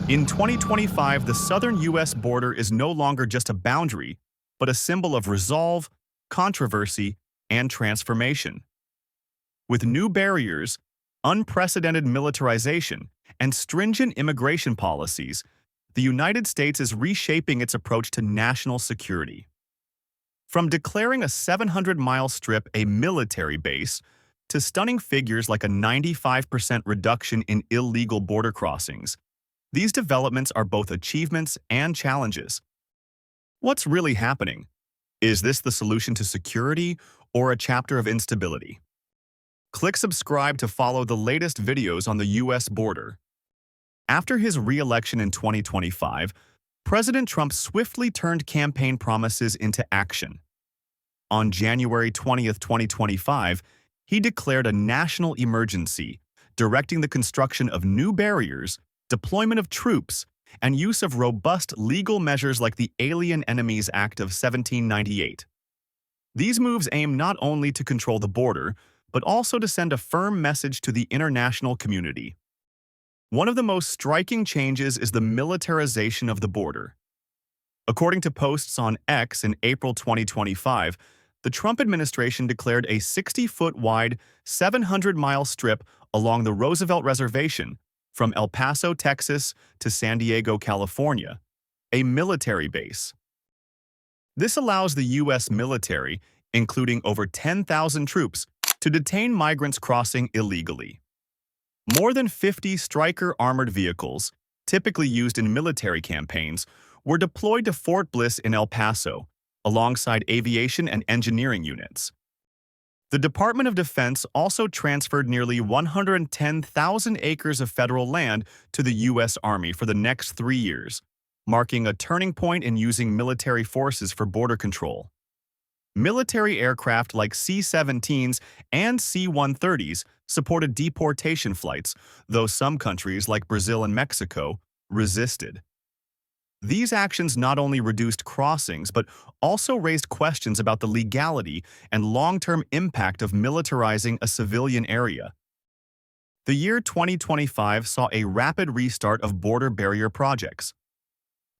In 2025, the southern U.S. border is no longer just a boundary, but a symbol of resolve, controversy, and transformation. With new barriers, unprecedented militarization, and stringent immigration policies, the United States is reshaping its approach to national security. From declaring a 700-mile strip a military base, to stunning figures like a 95% reduction in illegal border crossings, these developments are both achievements and challenges. What's really happening? Is this the solution to security or a chapter of instability? Click subscribe to follow the latest videos on the U.S. border. After his re-election in 2025, President Trump swiftly turned campaign promises into action. On January 20, 2025, he declared a national emergency, directing the construction of new barriers, deployment of troops, and use of robust legal measures like the Alien Enemies Act of 1798. These moves aim not only to control the border, but also to send a firm message to the international community. One of the most striking changes is the militarization of the border. According to posts on X in April 2025, the Trump administration declared a 60-foot-wide, 700-mile strip along the Roosevelt Reservation from El Paso, Texas to San Diego, California, a military base. This allows the U.S. military, including over 10,000 troops, to detain migrants crossing illegally. More than 50 Stryker armored vehicles, typically used in military campaigns, were deployed to Fort Bliss in El Paso, alongside aviation and engineering units. The Department of Defense also transferred nearly 110,000 acres of federal land to the U.S. Army for the next 3 years, marking a turning point in using military forces for border control. Military aircraft like C-17s and C-130s supported deportation flights, though some countries like Brazil and Mexico resisted. These actions not only reduced crossings but also raised questions about the legality and long-term impact of militarizing a civilian area. The year 2025 saw a rapid restart of border barrier projects.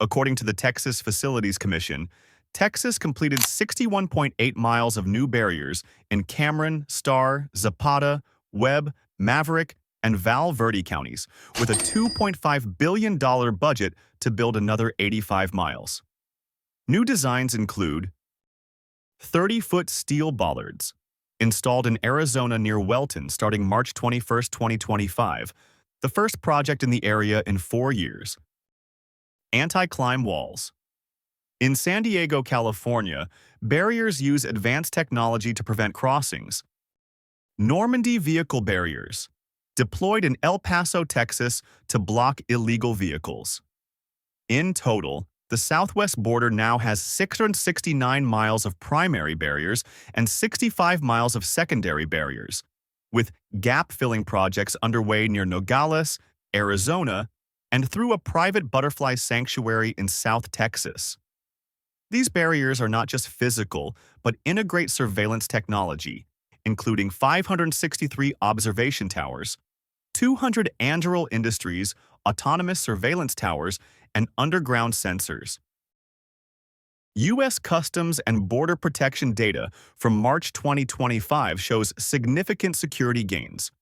According to the Texas Facilities Commission, Texas completed 61.8 miles of new barriers in Cameron, Starr, Zapata, Webb, Maverick, and Val Verde counties, with a $2.5 billion budget to build another 85 miles. New designs include 30-foot steel bollards, installed in Arizona near Welton starting March 21, 2025, the first project in the area in 4 years. Anti-climb walls. In San Diego, California, barriers use advanced technology to prevent crossings. Normandy vehicle barriers, deployed in El Paso, Texas, to block illegal vehicles. In total, the southwest border now has 669 miles of primary barriers and 65 miles of secondary barriers, with gap-filling projects underway near Nogales, Arizona, and through a private butterfly sanctuary in South Texas. These barriers are not just physical, but integrate surveillance technology, including 563 observation towers, 200 Anduril Industries autonomous surveillance towers, and underground sensors. U.S. Customs and Border Protection data from March 2025 shows significant security gains.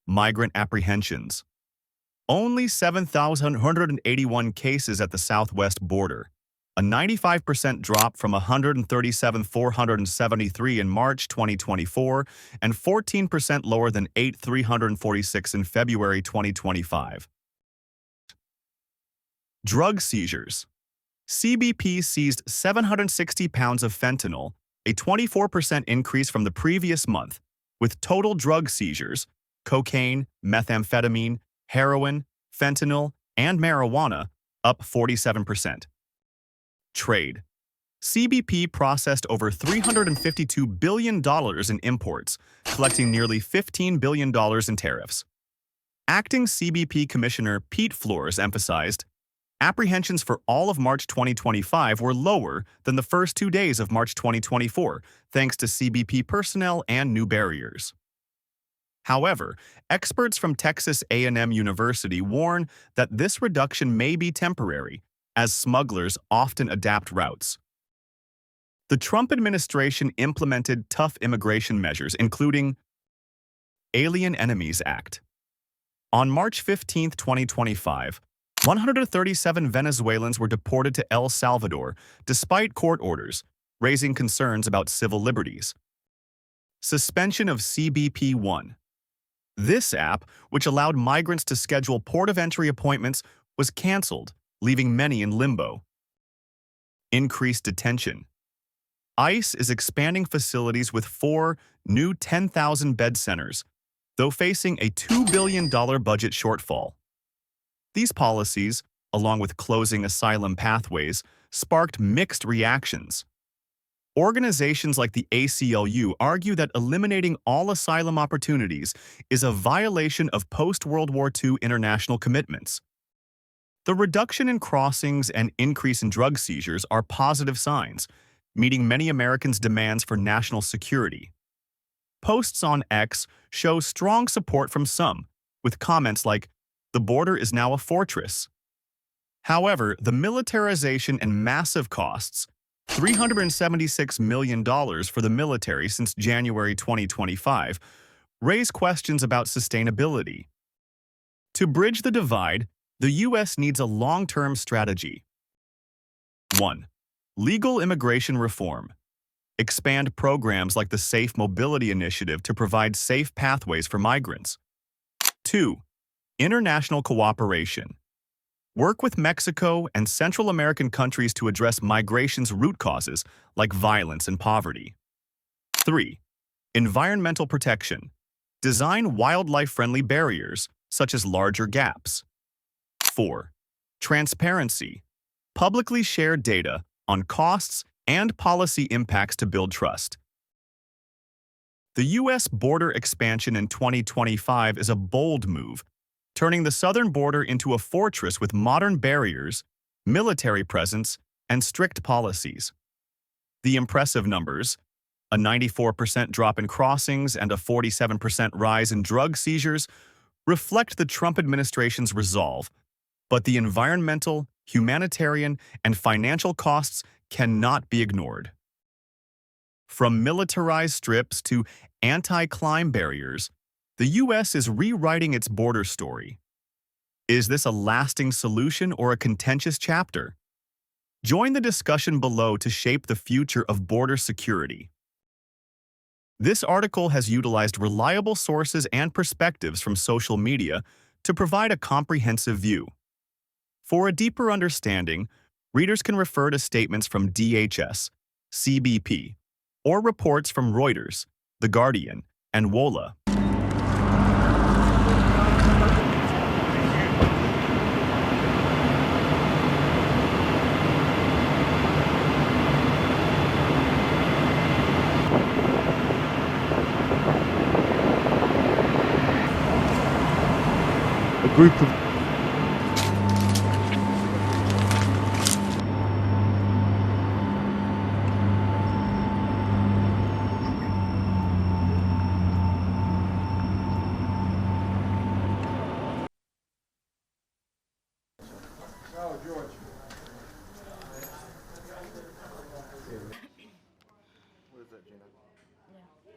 Migrant apprehensions. Only 7,181 cases at the southwest border, a 95% drop from 137,473 in March 2024 and 14% lower than 8,346 in February 2025. Drug seizures. CBP seized 760 pounds of fentanyl, a 24% increase from the previous month, with total drug seizures, cocaine, methamphetamine, heroin, fentanyl, and marijuana, up 47%. Trade. CBP processed over $352 billion in imports, collecting nearly $15 billion in tariffs. Acting CBP Commissioner Pete Flores emphasized, apprehensions for all of March 2025 were lower than the first 2 days of March 2024, thanks to CBP personnel and new barriers. However, experts from Texas A&M University warn that this reduction may be temporary, as smugglers often adapt routes. The Trump administration implemented tough immigration measures, including Alien Enemies Act. On March 15, 2025, 137 Venezuelans were deported to El Salvador despite court orders, raising concerns about civil liberties. Suspension of CBP-1. This app, which allowed migrants to schedule port of entry appointments, was canceled, leaving many in limbo. Increased detention. ICE is expanding facilities with 4 new 10,000-bed centers, though facing a $2 billion budget shortfall. These policies, along with closing asylum pathways, sparked mixed reactions. Organizations like the ACLU argue that eliminating all asylum opportunities is a violation of post-World War II international commitments. The reduction in crossings and increase in drug seizures are positive signs, meeting many Americans' demands for national security. Posts on X show strong support from some, with comments like, "The border is now a fortress." However, the militarization and massive costs, $376 million for the military since January 2025, raise questions about sustainability. To bridge the divide, the U.S. needs a long-term strategy. 1. Legal immigration reform. Expand programs like the Safe Mobility Initiative to provide safe pathways for migrants. 2. International cooperation. Work with Mexico and Central American countries to address migration's root causes like violence and poverty. 3. Environmental protection. Design wildlife-friendly barriers, such as larger gaps. 4. Transparency. Publicly share data on costs and policy impacts to build trust. The U.S. border expansion in 2025 is a bold move, turning the southern border into a fortress with modern barriers, military presence, and strict policies. The impressive numbers, a 94% drop in crossings and a 47% rise in drug seizures, reflect the Trump administration's resolve, but the environmental, humanitarian, and financial costs cannot be ignored. From militarized strips to anti-climb barriers, the U.S. is rewriting its border story. Is this a lasting solution or a contentious chapter? Join the discussion below to shape the future of border security. This article has utilized reliable sources and perspectives from social media to provide a comprehensive view. For a deeper understanding, readers can refer to statements from DHS, CBP, or reports from Reuters, The Guardian, and WOLA. A group of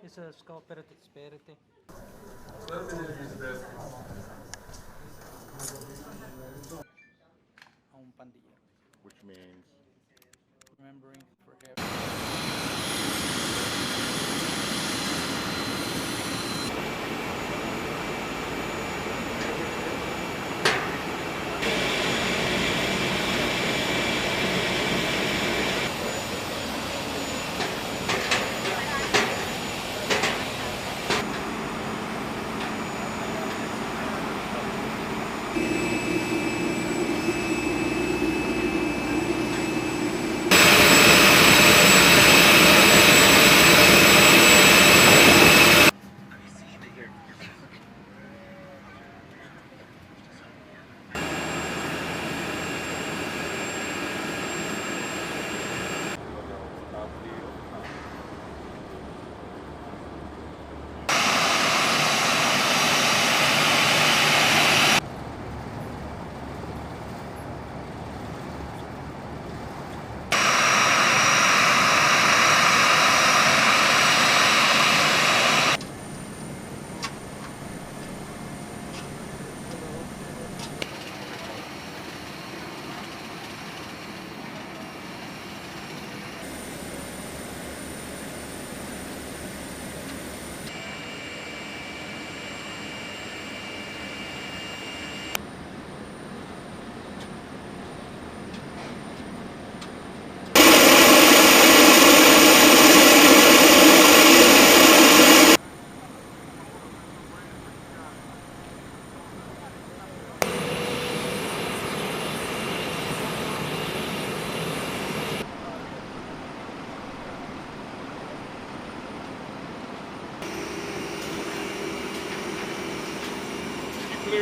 It's a skull, espérate, espérate. A un pandilla. which means Remembering forever.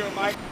clear, Mike.